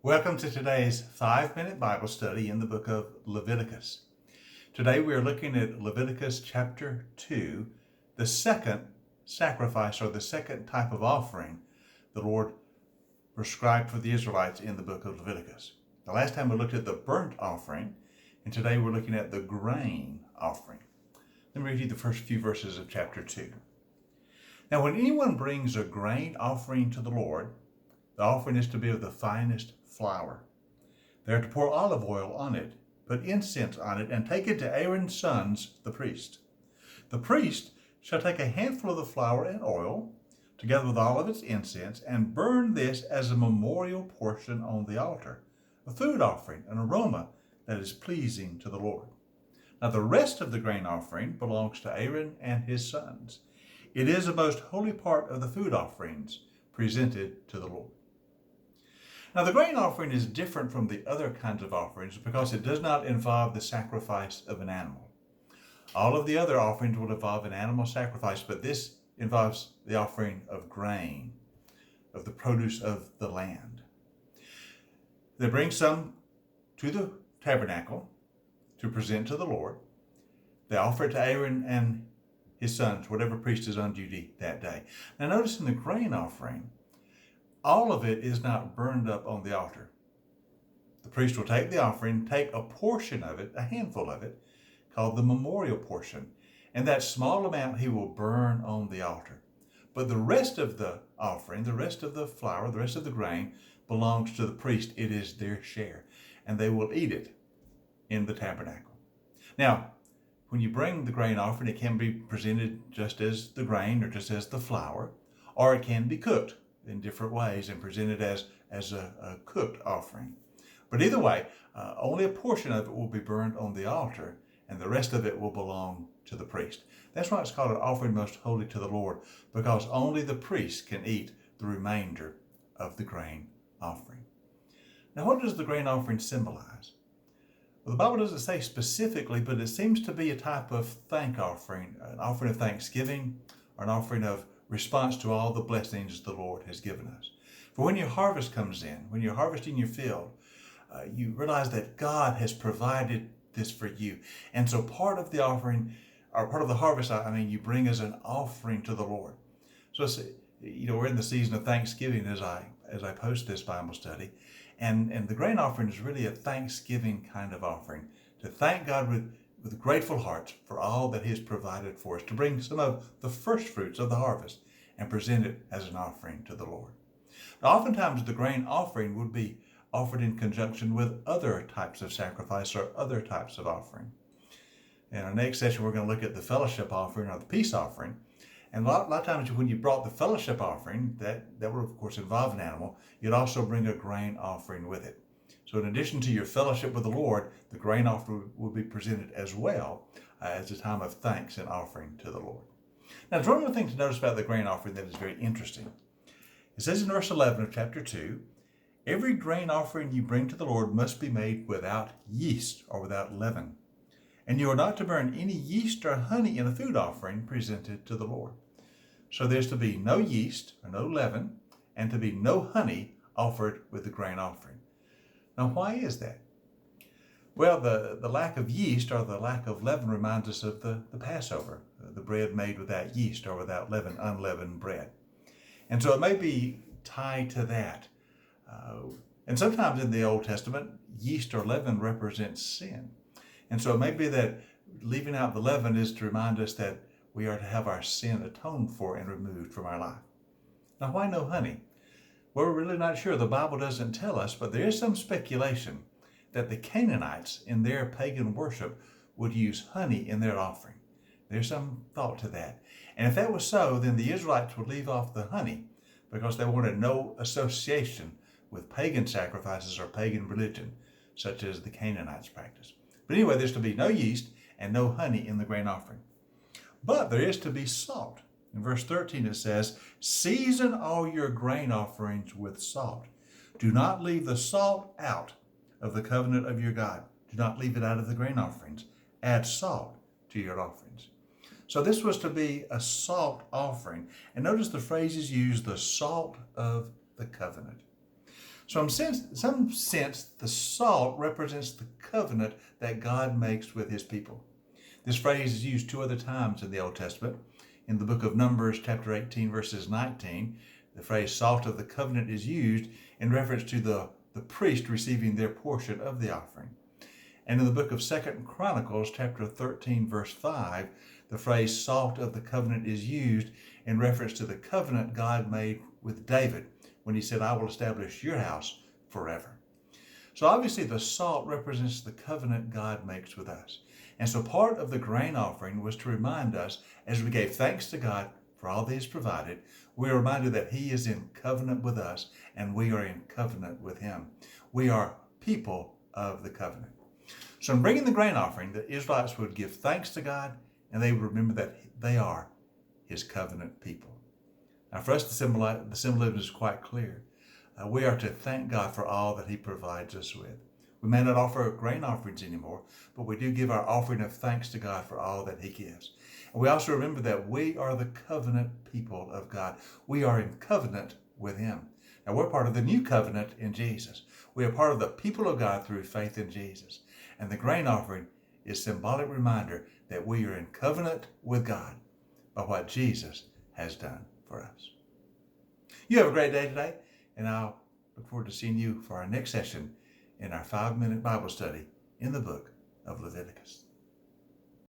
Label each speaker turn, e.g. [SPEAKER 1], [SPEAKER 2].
[SPEAKER 1] Welcome to today's 5-minute Bible study in the book of Leviticus. Today we are looking at Leviticus chapter 2, the second sacrifice or the second type of offering the Lord prescribed for the Israelites in the book of Leviticus. The last time we looked at the burnt offering, and today we're looking at the grain offering. Let me read you the first few verses of chapter 2. Now when anyone brings a grain offering to the Lord, the offering is to be of the finest flour. They are to pour olive oil on it, put incense on it, and take it to Aaron's sons, the priest. The priest shall take a handful of the flour and oil, together with all of its incense, and burn this as a memorial portion on the altar, a food offering, an aroma that is pleasing to the Lord. Now the rest of the grain offering belongs to Aaron and his sons. It is a most holy part of the food offerings presented to the Lord. Now the grain offering is different from the other kinds of offerings because it does not involve the sacrifice of an animal. All of the other offerings will involve an animal sacrifice, but this involves the offering of grain, of the produce of the land. They bring some to the tabernacle to present to the Lord. They offer it to Aaron and his sons, whatever priest is on duty that day. Now notice in the grain offering, all of it is not burned up on the altar. The priest will take the offering, take a portion of it, a handful of it, called the memorial portion, and that small amount he will burn on the altar. But the rest of the offering, the rest of the flour, the rest of the grain belongs to the priest. It is their share, and they will eat it in the tabernacle. Now, when you bring the grain offering, it can be presented just as the grain or just as the flour, or it can be cooked in different ways and presented as a cooked offering. But either way, only a portion of it will be burned on the altar, and the rest of it will belong to the priest. That's why it's called an offering most holy to the Lord, because only the priest can eat the remainder of the grain offering. Now, what does the grain offering symbolize? Well, the Bible doesn't say specifically, but it seems to be a type of thank offering, an offering of thanksgiving, or an offering of response to all the blessings the Lord has given us. For when your harvest comes in, when you're harvesting your field, you realize that God has provided this for you. And so part of the offering, or part of the harvest, you bring as an offering to the Lord. So it's, we're in the season of Thanksgiving as I post this Bible study. And the grain offering is really a Thanksgiving kind of offering, to thank God with grateful hearts for all that He has provided for us, to bring some of the first fruits of the harvest and present it as an offering to the Lord. Now, oftentimes the grain offering would be offered in conjunction with other types of sacrifice or other types of offering. In our next session, we're going to look at the fellowship offering or the peace offering. And a lot of times when you brought the fellowship offering, that would of course involve an animal, you'd also bring a grain offering with it. So in addition to your fellowship with the Lord, the grain offering will be presented as well as a time of thanks and offering to the Lord. Now, there's one more thing to notice about the grain offering that is very interesting. It says in verse 11 of chapter 2, every grain offering you bring to the Lord must be made without yeast or without leaven. And you are not to burn any yeast or honey in a food offering presented to the Lord. So there's to be no yeast or no leaven, and to be no honey offered with the grain offering. Now, why is that? Well, the lack of yeast or the lack of leaven reminds us of the Passover, the bread made without yeast or without leaven, unleavened bread. And so it may be tied to that. And sometimes in the Old Testament, yeast or leaven represents sin. And so it may be that leaving out the leaven is to remind us that we are to have our sin atoned for and removed from our life. Now, why no honey? Well, we're really not sure. The Bible doesn't tell us, but there is some speculation that the Canaanites in their pagan worship would use honey in their offering. There's some thought to that. And if that was so, then the Israelites would leave off the honey because they wanted no association with pagan sacrifices or pagan religion, such as the Canaanites practice. But anyway, there's to be no yeast and no honey in the grain offering. But there is to be salt. In verse 13 it says, season all your grain offerings with salt. Do not leave the salt out of the covenant of your God. Do not leave it out of the grain offerings. Add salt to your offerings. So this was to be a salt offering. And notice the phrases used, the salt of the covenant. So in some sense, the salt represents the covenant that God makes with his people. This phrase is used two other times in the Old Testament. In the book of Numbers, chapter 18, verses 19, the phrase salt of the covenant is used in reference to the priest receiving their portion of the offering. And in the book of 2 Chronicles, chapter 13, verse 5, the phrase salt of the covenant is used in reference to the covenant God made with David when he said, I will establish your house forever. So obviously the salt represents the covenant God makes with us. And so part of the grain offering was to remind us, as we gave thanks to God for all that he has provided, we are reminded that he is in covenant with us and we are in covenant with him. We are people of the covenant. So in bringing the grain offering, the Israelites would give thanks to God and they would remember that they are his covenant people. Now for us, the symbolism is quite clear. We are to thank God for all that he provides us with. We may not offer grain offerings anymore, but we do give our offering of thanks to God for all that he gives. And we also remember that we are the covenant people of God. We are in covenant with him. Now we're part of the new covenant in Jesus. We are part of the people of God through faith in Jesus. And the grain offering is a symbolic reminder that we are in covenant with God by what Jesus has done for us. You have a great day today, and I'll look forward to seeing you for our next session in our 5-minute Bible study in the book of Leviticus.